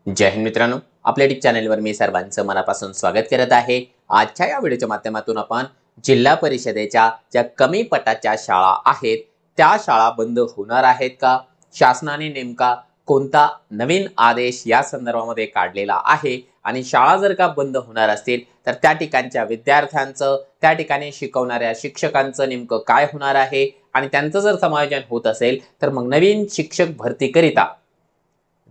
जय हिंद मित्रांनो, आपल्या यूट्यूब चॅनलवर मी सर्वांचं मनापासून स्वागत करत आहे। आजच्या या व्हिडिओच्या माध्यमातून आपण जिल्हा परिषदेच्या ज्या कमी पटाच्या शाळा आहेत त्या शाळा बंद होणार आहेत का, शासनाने नेमका कोणता नवीन आदेश या संदर्भामध्ये काढलेला आहे आणि शाळा जर का बंद होणार असतील तर त्या ठिकाणच्या विद्यार्थ्यांचं, त्या ठिकाणी शिकवणाऱ्या शिक्षकांचं नेमकं काय होणार आहे आणि त्यांचं जर समायोजन होत असेल तर मग नवीन शिक्षक भरतीकरिता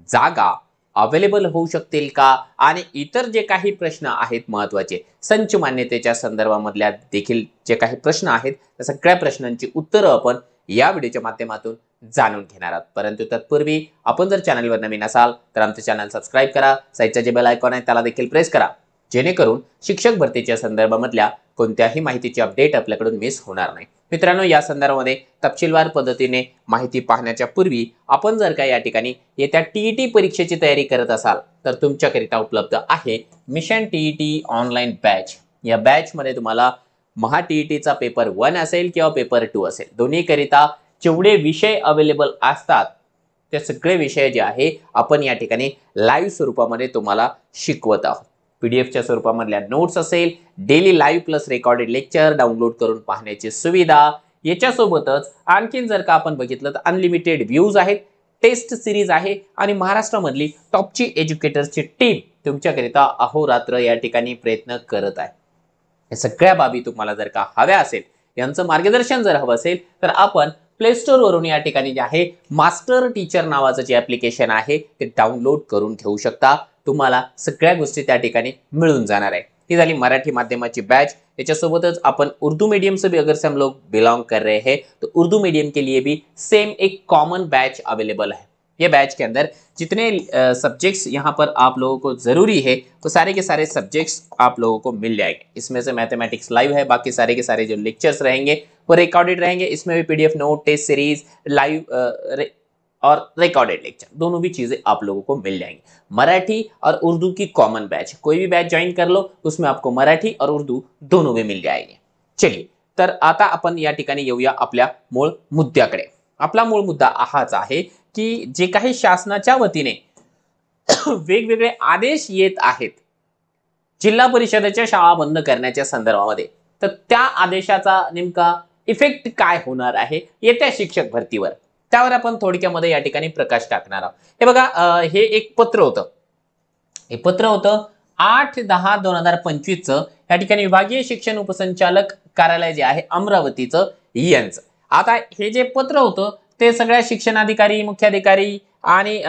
जागा अवेलेबल होऊ शकतील का आणि इतर जे काही प्रश्न आहेत महत्त्वाचे संच मान्यतेच्या संदर्भामधल्या देखील जे काही प्रश्न आहेत त्या सगळ्या प्रश्नांची उत्तरं आपण या व्हिडिओच्या माध्यमातून जाणून घेणार आहोत। परंतु तत्पूर्वी आपण जर चॅनलवर नवीन असाल तर आमचं चॅनल सबस्क्राइब करा, साईडचा जे बेल आयकॉन आहे त्याला देखील प्रेस करा, जेणेकरून शिक्षक भरतीच्या संदर्भामधल्या कोणत्याही माहितीची अपडेट आपल्याकडून मिस होणार नाही। मित्रांनो, या संदर्भामध्ये तपशीलवार पद्धतीने माहिती पाहण्याच्या पूर्वी आपण जर का या ठिकाणी येत्या टीईटी परीक्षेची तयारी करत असाल तर तुमच्याकरिता उपलब्ध आहे मिशन टीईटी ऑनलाईन बॅच। या बॅच मध्ये तुम्हाला महा टीईटीचा पेपर 1 असेल किंवा पेपर 2 असेल, दोन्ही करिता जेवढे विषय अवेलेबल असतात ते सगळे विषय जे आहे आपण या ठिकाणी लाईव्ह स्वरूपामध्ये तुम्हाला शिकवत आहोत। पीडीएफच्या स्वरूपामधल्या नोट्स असेल, daily live plus recorded lecture download करून पाहण्याची सुविधा, याच्यासोबतच आणखीन जर का आपण बघितलं तर अनलिमिटेड व्ह्यूज आहेत, टेस्ट सिरीज आहे आणि महाराष्ट्रामधली टॉपची एज्युकेटर्सची टीम तुमच्याकरिता अहोरात्र या ठिकाणी प्रयत्न करत आहे। या सगळ्या बाबी तुम्हाला जर का हव्या असेल, यांचं मार्गदर्शन जर हवं असेल तर आपण प्ले स्टोर वरून या ठिकाणी जे आहे मास्टर टीचर नावाचं जे ॲप्लिकेशन आहे ते डाउनलोड करून घेऊ शकता। तुम्हाला सगळ्या गोष्टी त्या ठिकाणी मिळून जाणार आहे। ही झाली मराठी माध्यमाची बैच। त्याच्यासोबतच अपन उर्दू मीडियम से भी अगर से हम लोग बिलोंग कर रहे हैं तो उर्दू मीडियम के लिए भी सेम एक कॉमन बैच अवेलेबल है। ये बैच के अंदर जितने सब्जेक्ट्स यहाँ पर आप लोगों को जरूरी है तो सारे के सारे सब्जेक्ट्स आप लोगों को मिल जाएंगे। इसमें से मैथमेटिक्स लाइव है, बाकी सारे के सारे जो लेक्चर्स रहेंगे वो रिकॉर्डेड रहेंगे। इसमें भी PDF note, test series, live और रिकॉर्डेड लेक्चर दोनों भी चीजें आप लोगों को मिल जाएंगी। मराठी और उर्दू की कॉमन बैच, कोई भी बैच ज्वाइन कर लो उसमें आपको मराठी और उर्दू दोनों भी मिल जाएंगे। चलिए, तर आता आपण या ठिकाणी येऊया आपल्या मूळ मुद्द्याकडे। आपला मूळ मुद्दा हाच आहे की जे काही शासनाच्या वतीने वेगवेगळे आदेश येत आहेत जिल्हा परिषदेच्या शाळा बंद करण्याच्या संदर्भामध्ये, तर त्या आदेशाचा नेमका इफेक्ट काय होणार आहे येत्या शिक्षक भरतीवर, त्यावर आपण थोडक्यामध्ये या ठिकाणी प्रकाश टाकणार आहोत। हे बघा, हे एक पत्र होतं, हे पत्र होतं 8/10/2025 चं या ठिकाणी विभागीय शिक्षण उपसंचालक कार्यालय जे आहे अमरावतीचं यांचं। आता हे जे पत्र होतं ते सगळ्या शिक्षणाधिकारी, मुख्याधिकारी आणि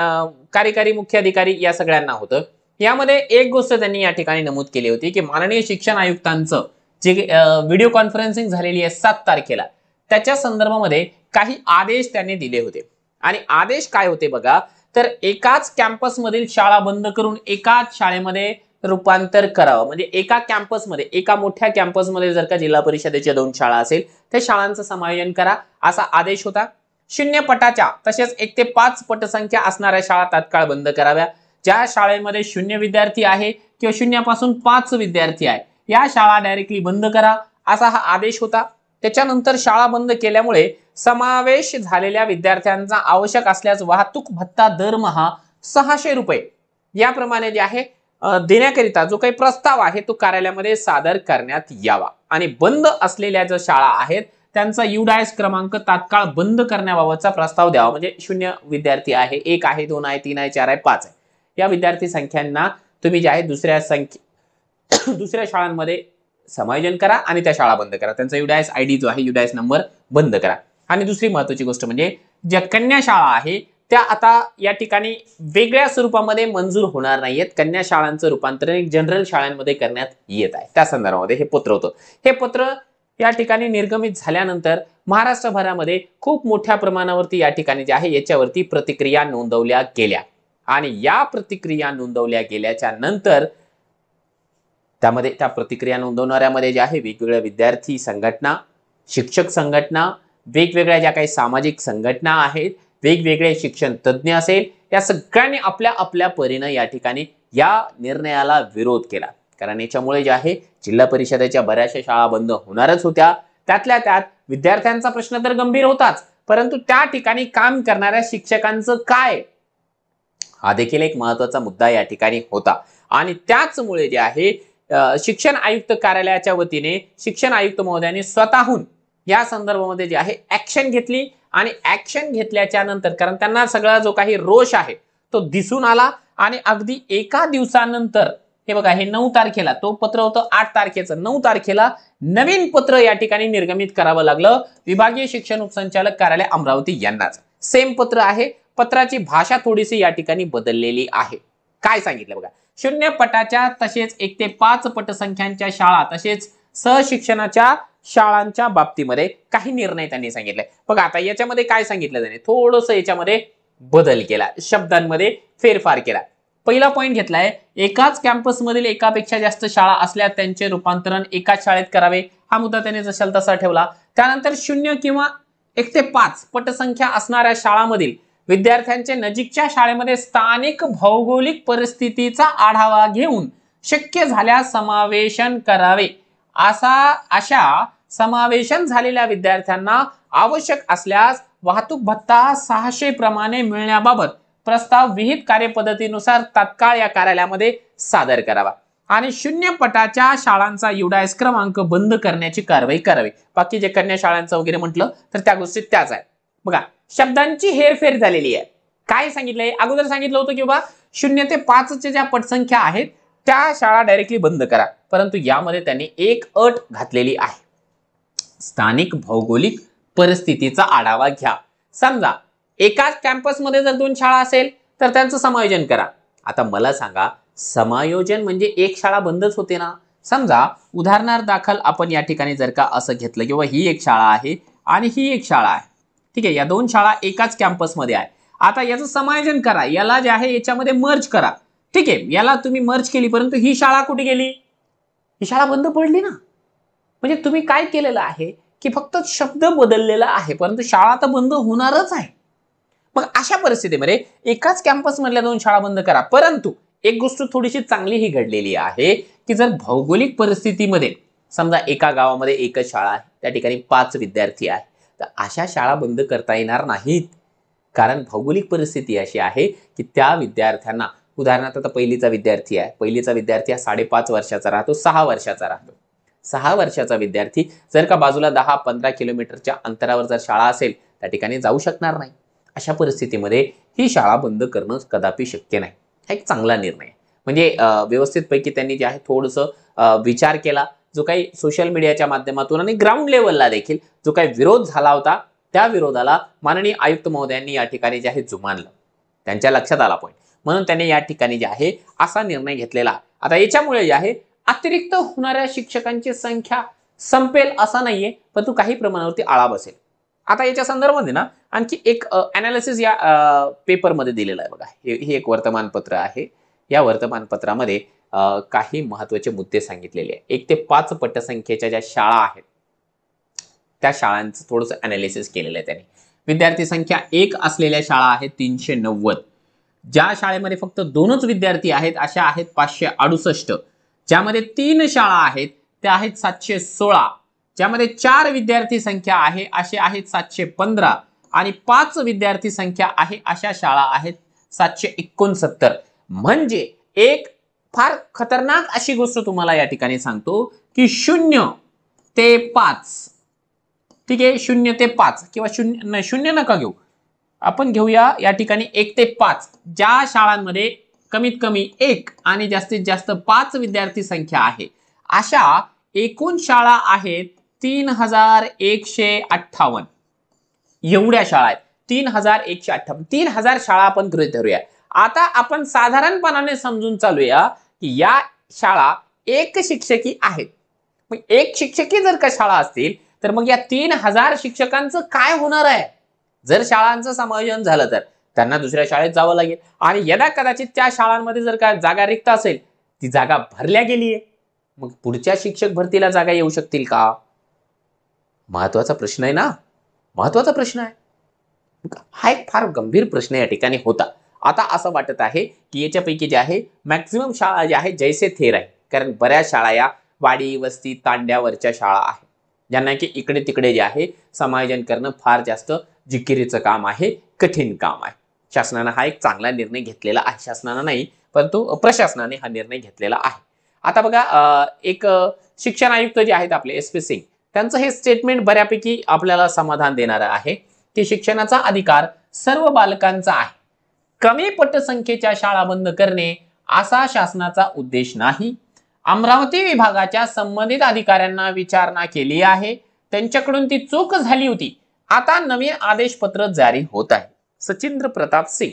कार्यकारी मुख्याधिकारी या सगळ्यांना होतं। यामध्ये एक गोष्ट त्यांनी या ठिकाणी नमूद केली होती की माननीय शिक्षण आयुक्तांचं जे व्हिडिओ कॉन्फरन्सिंग झालेली आहे 7 तारखेला, त्याच्या संदर्भामध्ये काही आदेश त्यांनी दिले होते। आणि आदेश काय होते बघा, तर एकाच कॅम्पस मधील शाळा बंद करून एकाच शाळेमध्ये रूपांतर करावं। म्हणजे एका कॅम्पसमध्ये, एका मोठ्या कॅम्पसमध्ये जर का जिल्हा परिषदेच्या 2 शाळा असेल त्या शाळांचं समायोजन करा असा आदेश होता। 0 पटाच्या तसेच 1 ते 5 पटसंख्या असणाऱ्या शाळा तात्काळ बंद कराव्या। ज्या शाळेमध्ये 0 विद्यार्थी आहे किंवा 0 पासून 5 विद्यार्थी आहे या शाळा डायरेक्टली बंद करा असा हा आदेश होता। त्याच्यानंतर शाळा बंद केल्यामुळे समावेश झालेल्या विद्यार्थ्यांचा आवश्यक असल्यास वाहतूक भत्ता दरमहा 600 रुपये याप्रमाणे जे आहे देण्याकरिता जो काही प्रस्ताव आहे तो कार्यालयामध्ये सादर करण्यात यावा आणि बंद असलेल्या ज्या शाळा आहेत त्यांचा युडायस क्रमांक तात्काळ बंद करण्याबाबतचा प्रस्ताव द्यावा। म्हणजे 0 विद्यार्थी आहे, 1 आहे, 2 आहे, 3 आहे, 4 आहे, 5 आहे, या विद्यार्थी संख्यांना तुम्ही जे आहे दुसऱ्या शाळांमध्ये समायोजन करा आणि त्या शाळा बंद करा। त्यांचा युडायस आयडी जो आहे, युडायस नंबर बंद करा। आणि दुसरी महत्त्वाची गोष्ट म्हणजे ज्या कन्या शाळा आहे त्या आता या ठिकाणी वेगळ्या स्वरूपामध्ये मंजूर होणार नाहीयेत। कन्या शाळांचं रूपांतरण जनरल शाळांमध्ये करण्यात येत आहे। त्या संदर्भामध्ये हे पत्र होतं। हे पत्र या ठिकाणी निर्गमित झाल्यानंतर महाराष्ट्रभरामध्ये खूप मोठ्या प्रमाणावरती या ठिकाणी जे आहे याच्यावरती प्रतिक्रिया नोंदवल्या गेल्या आणि या प्रतिक्रिया नोंदवल्या गेल्याच्या नंतर त्यामध्ये त्या प्रतिक्रिया नोंदवणाऱ्यामध्ये जे आहे वेगवेगळ्या विद्यार्थी संघटना, शिक्षक संघटना, वेगवेगळ्या ज्या काही सामाजिक संघटना आहेत, वेगवेगळे शिक्षण तज्ञ असेल, या सगळ्यांनी आपल्या आपल्या परीने या ठिकाणी या निर्णयाला विरोध केला। कारण याच्यामुळे जे आहे जिल्हा परिषदेच्या बऱ्याचशा शाळा बंद होणारच होत्या। त्यातल्या त्यात विद्यार्थ्यांचा प्रश्न तर गंभीर होताच, परंतु त्या ठिकाणी काम करणाऱ्या शिक्षकांचं काय हा देखील एक महत्त्वाचा मुद्दा या ठिकाणी होता आणि त्याचमुळे जे आहे शिक्षण आयुक्त कार्यालयाच्या वतीने शिक्षण आयुक्त महोदयांनी स्वतःहून या संदर्भामध्ये जे आहे ऍक्शन घेतली आणि ऍक्शन घेतल्याच्या नंतर कारण त्यांना सगळा जो काही रोष आहे तो दिसून आला आणि अगदी एका दिवसानंतर हे बघा हे 9 तारखेला तो पत्र होतं 8 तारखेचं 9 तारखेला नवीन पत्र या ठिकाणी निर्गमित करावं लागलं विभागीय शिक्षण उपसंचालक कार्यालय अमरावती यांनाच सेम पत्र आहे पत्राची भाषा थोडीशी या ठिकाणी बदललेली आहे काय सांगितलं बघा 0 पटाच्या तसेच 1 ते 5 पटसंख्यांच्या शाळा तसेच सहशिक्षणाच्या शाळांच्या बाबतीमध्ये काही निर्णय त्यांनी सांगितले बघा आता याच्यामध्ये काय सांगितलं त्याने थोडंसं याच्यामध्ये बदल केला शब्दांमध्ये फेरफार केला पहिला पॉइंट घेतलाय एकाच कॅम्पस मधील एकापेक्षा जास्त शाळा असल्यास त्यांचे रूपांतरण एकाच शाळेत करावे हा मुद्दा त्याने जशाल तसा ठेवला त्यानंतर 0 किंवा 1 ते 5 पटसंख्या असणाऱ्या शाळांमधील विद्यार्थ्यांचे नजीकच्या शाळेमध्ये स्थानिक भौगोलिक परिस्थितीचा आढावा घेऊन शक्य झाल्यास समावेशन करावे अशा समावेशन झालेल्या विद्यार्थ्यांना आवश्यक असल्यास वाहतूक भत्ता 600 प्रमाणे मिळण्याबाबत प्रस्ताव विहित कार्यपद्धतीनुसार तात्काळ या कार्यालयामध्ये सादर करावा आणि 0 पटाच्या शाळांचा युडायस क्रमांक बंद करण्याची कारवाई करावी बाकी जे कन्या शाळांचं वगैरे म्हटलं तर त्या गोष्टी त्याच आहेत बघा शब्दांची हेरफेर झालेली आहे काय सांगितलंय अगोदर सांगितलं होतं की बाबा 0 ते 5 च्या ज्या पटसंख्या आहेत त्या शाळा डायरेक्टली बंद करा परंतु यामध्ये त्यांनी एक अट घातलेली आहे स्थानिक भौगोलिक परिस्थितीचा आढावा घ्या समजा एकाच कॅम्पसमध्ये जर 2 शाळा असेल तर त्यांचं समायोजन करा आता मला सांगा समायोजन म्हणजे एक शाळा बंदच होते ना समजा उदाहरणार्थ दाखल आपण या ठिकाणी जर का असं घेतलं किंवा ही एक शाळा आहे आणि ही एक शाळा आहे ठीक आहे या 2 शाळा एकाच कॅम्पसमध्ये आहे आता याचं समायोजन करा याला जे आहे याच्यामध्ये मर्ज करा ठीक आहे याला तुम्ही मर्ज केली परंतु ही शाळा कुठे गेली ही शाळा बंद पडली ना म्हणजे तुम्ही काय केलेलं आहे की फक्त शब्द बदललेला आहे परंतु शाळा तर बंद होणारच आहे मग अशा परिस्थितीमध्ये एकाच कॅम्पस मधल्या 2 शाळा बंद करा परंतु एक गोष्ट थोडीशी चांगली ही घडलेली आहे की जर भौगोलिक परिस्थितीमध्ये समजा एका गावामध्ये एकच शाळा आहे त्या ठिकाणी 5 विद्यार्थी आहे तर अशा शाळा बंद करता येणार नाहीत कारण भौगोलिक परिस्थिती अशी आहे की त्या विद्यार्थ्यांना उदाहरणार्थ आता पहिलीचा विद्यार्थी आहे पहिलीचा विद्यार्थी हा 5.5 वर्षाचा राहतो 6 वर्षाचा राहतो 6 वर्षाचा विद्यार्थी जर का बाजूला 10-15 किलोमीटरच्या अंतरावर जर शाळा असेल त्या ठिकाणी जाऊ शकणार नाही अशा परिस्थितीमध्ये ही शाळा बंद करणं कदापि शक्य नाही हा एक चांगला निर्णय म्हणजे व्यवस्थितपैकी त्यांनी जे आहे थोडंसं विचार केला जो काही सोशल मीडियाच्या माध्यमातून आणि ग्राउंड लेवलला देखील जो काही विरोध झाला होता त्या विरोधाला माननीय आयुक्त महोदयांनी या ठिकाणी जे आहे जुमानलं त्यांच्या लक्षात आला पॉईंट म्हणून त्यांनी या ठिकाणी जे आहे असा निर्णय घेतलेला आता याच्यामुळे जे आहे अतिरिक्त होणाऱ्या शिक्षकांची संख्या संपेल असा नाहीये परंतु काही प्रमाणावरती आळा बसेल आता याच्या संदर्भामध्ये ना आणखी एक अनालिसिस या पेपरमध्ये दिलेला आहे बघा हे एक वर्तमानपत्र आहे या वर्तमानपत्रामध्ये काही महत्त्वाचे मुद्दे सांगितलेले आहे 1 ते 5 पटसंख्येच्या ज्या शाळा आहेत त्या शाळांचं थोडंसं अनालिसिस केलेलं आहे त्यांनी विद्यार्थी संख्या 1 असलेल्या शाळा आहेत 390 ज्या शाळेमध्ये फक्त 2च विद्यार्थी आहेत अशा आहेत 568 ज्यामध्ये 3 शाळा आहेत त्या आहेत 716 ज्यामध्ये 4 विद्यार्थी संख्या आहे असे आहेत 715 आणि 5 विद्यार्थी संख्या आहे अशा शाळा आहेत 769 म्हणजे एक फार खतरनाक अशी गोष्ट तुम्हाला या ठिकाणी सांगतो की 0 ते 5 ठीक आहे 0 ते 5 किंवा 0 नका घेऊ आपण घेऊया या ठिकाणी 1 ते 5 ज्या शाळांमध्ये कमीत कमी 1 आणि जास्तीत जास्त 5 विद्यार्थी संख्या आहे अशा एकूण शाळा आहेत 3158 एवढ्या शाळा आहेत 3158 3000 शाळा आपण गृहीत धरूया आता आपण साधारणपणाने समजून चालूया की या शाळा एक शिक्षकी आहेत मग एक शिक्षकी जर का शाळा असतील तर मग या 3000 शिक्षकांचं काय होणार आहे जर शाळांचं समायोजन झालं तर त्यांना दुसऱ्या शाळेत जावं लागेल आणि यदा कदाचित त्या शाळांमध्ये जर का जागा रिक्त असेल ती जागा भरल्या गेली आहे मग पुढच्या शिक्षक भरतीला जागा येऊ शकतील का महत्वाचा प्रश्न आहे ना महत्वाचा प्रश्न आहे हा एक फार गंभीर प्रश्न या ठिकाणी होता आता असं वाटत आहे की याच्यापैकी जे आहे मॅक्झिमम शाळा ज्या आहेत जैसे थेर आहे कारण बऱ्याच शाळा या वाडी वस्ती तांड्यावरच्या शाळा आहेत ज्यांना की इकडे तिकडे जे आहे समायोजन करणं फार जास्त जिकिरीचं काम आहे कठीण काम आहे शासनानं हा एक चांगला निर्णय घेतलेला आहे. शासनानं नाही, परंतु प्रशासनाने हा निर्णय घेतलेला आहे. आता बघा एक शिक्षण आयुक्त जे आहेत आपले SP सिंग, त्यांचं हे स्टेटमेंट बऱ्यापैकी आपल्याला समाधान देणारं आहे की शिक्षणाचा अधिकार सर्व बालकांचा आहे. कमी पटसंख्येच्या शाळा बंद करणे असा शासनाचा उद्देश नाही. अमरावती विभागाच्या संबंधित अधिकाऱ्यांना विचारणा केली आहे. त्यांच्याकडून ती चूक झाली होती. आता नवीन आदेशपत्र जारी होत आहे. सचिंद्र प्रताप सिंग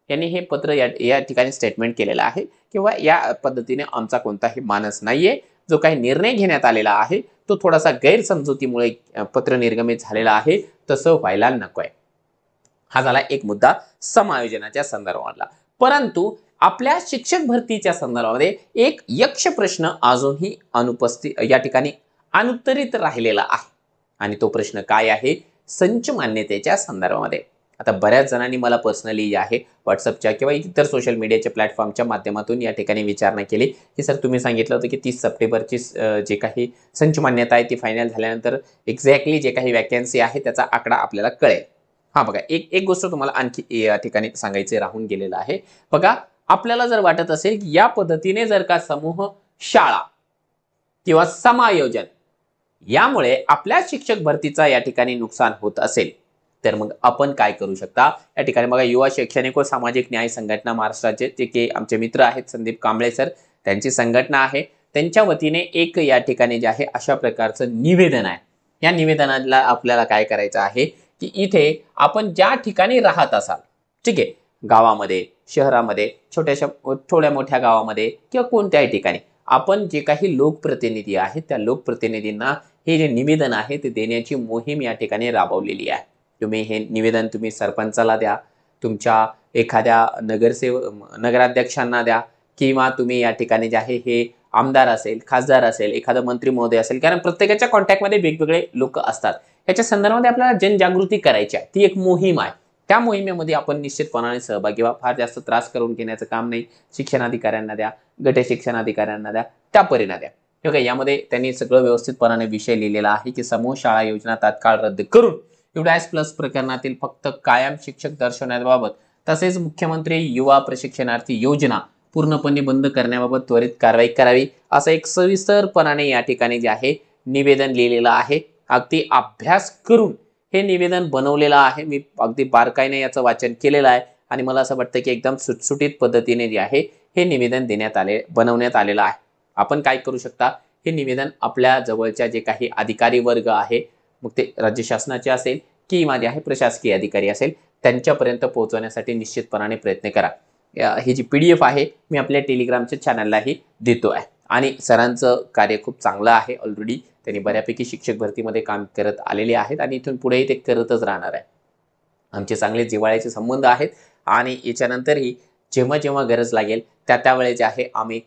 यांनी हे पत्र या ठिकाणी स्टेटमेंट केलेलं आहे किंवा या पद्धतीने आमचा कोणताही मानस नाहीये. जो काही निर्णय घेण्यात आलेला आहे तो थोडासा गैरसमजुतीमुळे पत्र निर्गमित झालेला आहे, तसं व्हायला नकोय. हा झाला एक मुद्दा समायोजनाच्या संदर्भातला. परंतु आपल्या शिक्षक भरतीच्या संदर्भामध्ये एक यक्ष प्रश्न अजूनही या ठिकाणी अनुत्तरित राहिलेला आहे आणि तो प्रश्न काय आहे? संच मान्यतेच्या संदर्भामध्ये. आता बऱ्याच जणांनी मला पर्सनली आहे व्हॉट्सअपच्या किंवा इतर सोशल मीडियाच्या प्लॅटफॉर्मच्या माध्यमातून या ठिकाणी विचारणा केली की सर तुम्ही सांगितलं होतं की 30 सप्टेंबरची जे काही संच मान्यता आहे ती फायनल झाल्यानंतर एक्झॅक्टली जे काही वॅकन्सी आहे त्याचा आकडा आपल्याला कळेल. हा बघा, एक गोष्ट तुम्हाला आणखी या ठिकाणी सांगायचे राहून गेलेलं आहे. बघा, आपल्याला जर वाटत असेल की या पद्धतीने जर का समूह शाळा किंवा समायोजन यामुळे आपल्या शिक्षक भरतीचा या ठिकाणी नुकसान होत असेल तर मग आपण काय करू शकता? या ठिकाणी बघा, युवा शैक्षणिक व सामाजिक न्याय संघटना महाराष्ट्राचे जे की आमचे मित्र आहेत संदीप कांबळे सर, त्यांची संघटना आहे. त्यांच्या वतीने एक या ठिकाणी जे आहे अशा प्रकारचं निवेदन आहे. या निवेदनाला आपल्याला काय करायचं आहे की इथे आपण ज्या ठिकाणी राहत असाल, ठीक आहे, गावामध्ये, शहरामध्ये, थोड्या मोठ्या गावामध्ये किंवा कोणत्याही ठिकाणी आपण जे काही लोकप्रतिनिधी आहेत त्या लोकप्रतिनिधींना हे जे निवेदन आहे ते देण्याची मोहीम या ठिकाणी राबवलेली आहे. तुम्ही हे निवेदन तुम्ही सरपंचाला द्या, तुमच्या एखाद्या नगराध्यक्षांना द्या किंवा तुम्ही या ठिकाणी जे आहे हे आमदार असेल, खासदार असेल, एखादा मंत्री महोदय असेल, कारण प्रत्येकाच्या कॉन्टॅक्टमध्ये वेगवेगळे लोक असतात. याच्या संदर्भामध्ये आपल्याला जनजागृती करायची आहे. ती एक मोहीम आहे. त्या मोहिमेमध्ये आपण निश्चितपणाने सहभागी व्हा. फार जास्त त्रास करून घेण्याचं काम नाही. शिक्षणाधिकाऱ्यांना द्या, गट शिक्षणाधिकाऱ्यांना द्या, त्या परीने द्या. ओके, यामध्ये त्यांनी सगळं व्यवस्थितपणाने विषय लिहिलेला आहे की समूह शाळा योजना तात्काळ रद्द करून UDAS+ प्रकरणातील फक्त कायम शिक्षक दर्शवण्याबाबत तसेच मुख्यमंत्री युवा प्रशिक्षणार्थी योजना पूर्णपणे बंद करण्याबाबत त्वरित कारवाई करावी, असं एक सविस्तरपणाने या ठिकाणी जे आहे निवेदन लिहिलेलं आहे. अगदी अभ्यास करून हे निवेदन बनवलेलं आहे. मी अगदी बारकाईने याचं वाचन केलेलं आहे आणि मला असं वाटतं की एकदम सुटसुटीत पद्धतीने जे आहे हे निवेदन बनवण्यात आलेलं आहे. आपण काय करू शकता? हे निवेदन आपल्या जवळच्या जे काही अधिकारी वर्ग आहे, मग ते राज्य शासनाचे असेल किंवा जे आहे प्रशासकीय अधिकारी असेल, त्यांच्यापर्यंत पोहोचवण्यासाठी निश्चितपणाने प्रयत्न करा. ही जी PDF आहे मी आपल्या टेलिग्रामच्या चॅनललाही देतो आहे आणि सरांचं कार्य खूप चांगलं आहे. ऑलरेडी त्यांनी बऱ्यापैकी शिक्षक भरतीमध्ये काम करत आलेले आहेत आणि इथून पुढेही ते करतच राहणार आहे. आमचे चांगले जिव्हाळ्याचे संबंध आहेत आणि याच्यानंतरही जेव्हा जेव्हा गरज लागेल त्यावेळेस जे आहे आम्ही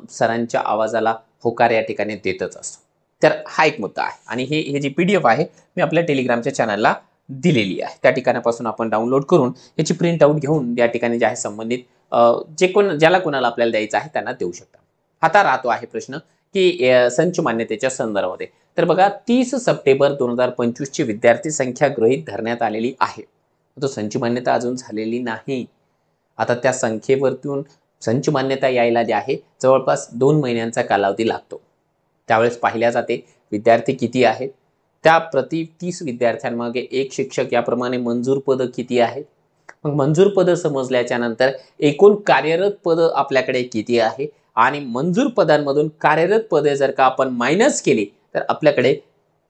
सरांच्या आवाजाला होकार या ठिकाणी देतच असतो. तर हा एक मुद्दा आहे आणि हे जी PDF आहे मी आपल्या टेलिग्रामच्या चॅनलला दिलेली आहे. त्या ठिकाणापासून आपण डाउनलोड करून याची प्रिंट आउट घेऊन या ठिकाणी जे आहे संबंधित ज्याला कोणाला आपल्याला द्यायचं आहे त्यांना देऊ शकता. आता राहतो आहे प्रश्न की संच मान्यतेच्या संदर्भामध्ये. तर बघा, 30 सप्टेंबर 2025 ची विद्यार्थी संख्या गृहीत धरण्यात आलेली आहे. तो संच मान्यता अजून झालेली नाही. आता त्या संख्येवरतून संच मान्यता यायला जे आहे जवळपास 2 महिन्यांचा कालावधी लागतो. त्यावेळेस पाहिल्या जाते विद्यार्थी किती आहेत, त्या प्रति 30 विद्यार्थ्यांमागे एक शिक्षक, याप्रमाणे मंजूर पदं किती आहेत. मग मंजूर पदं समजल्याच्या नंतर एकूण कार्यरत पदं आपल्याकडे किती आहे आणि मंजूर पदांमधून कार्यरत पदे जर का आपण मायनस केली तर आपल्याकडे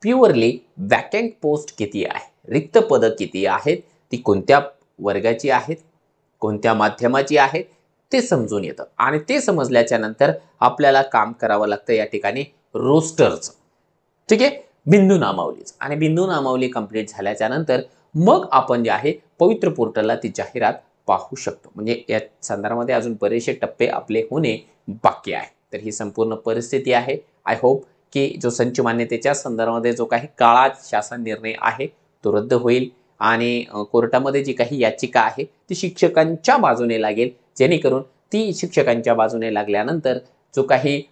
प्युअरली वॅकंट पोस्ट किती आहे, रिक्त पदं किती आहेत, ती कोणत्या वर्गाची आहेत, कोणत्या माध्यमाची आहेत ते समजून येतं. आणि ते समजल्याच्या नंतर आपल्याला काम करावं लागतं या ठिकाणी रोस्टरचं, ठीक आहे, बिंदू नामावलीचं. आणि बिंदू नामावली कंप्लीट झाल्याच्या नंतर मग आपण जे आहे पवित्र पोर्टलला ती जाहिरात पाहू शकतो. म्हणजे या संदर्भामध्ये अजून बरेचसे टप्पे आपले होणे बाकी आहे. तर ही संपूर्ण परिस्थिती आहे. आय होप की जो संच मान्यतेच्या संदर्भामध्ये जो काही काळात शासन निर्णय आहे तो रद्द होईल आणि कोर्टामध्ये जी काही याचिका आहे ती शिक्षकांच्या बाजूने लागेल, जेणेकरून ती शिक्षकांच्या बाजूने लागल्यानंतर जो काही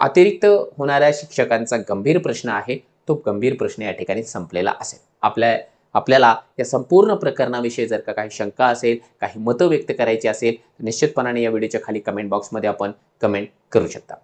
अतिरिक्त होणाऱ्या शिक्षकांचा गंभीर प्रश्न आहे तो गंभीर प्रश्न या ठिकाणी संपलेला असेल. आपल्या आपल्याला या संपूर्ण प्रकरणाविषयी जर का काही शंका असेल, काही मतं व्यक्त करायची असेल, निश्चितपणाने या व्हिडिओच्या खाली कमेंट बॉक्समध्ये आपण कमेंट करू शकता.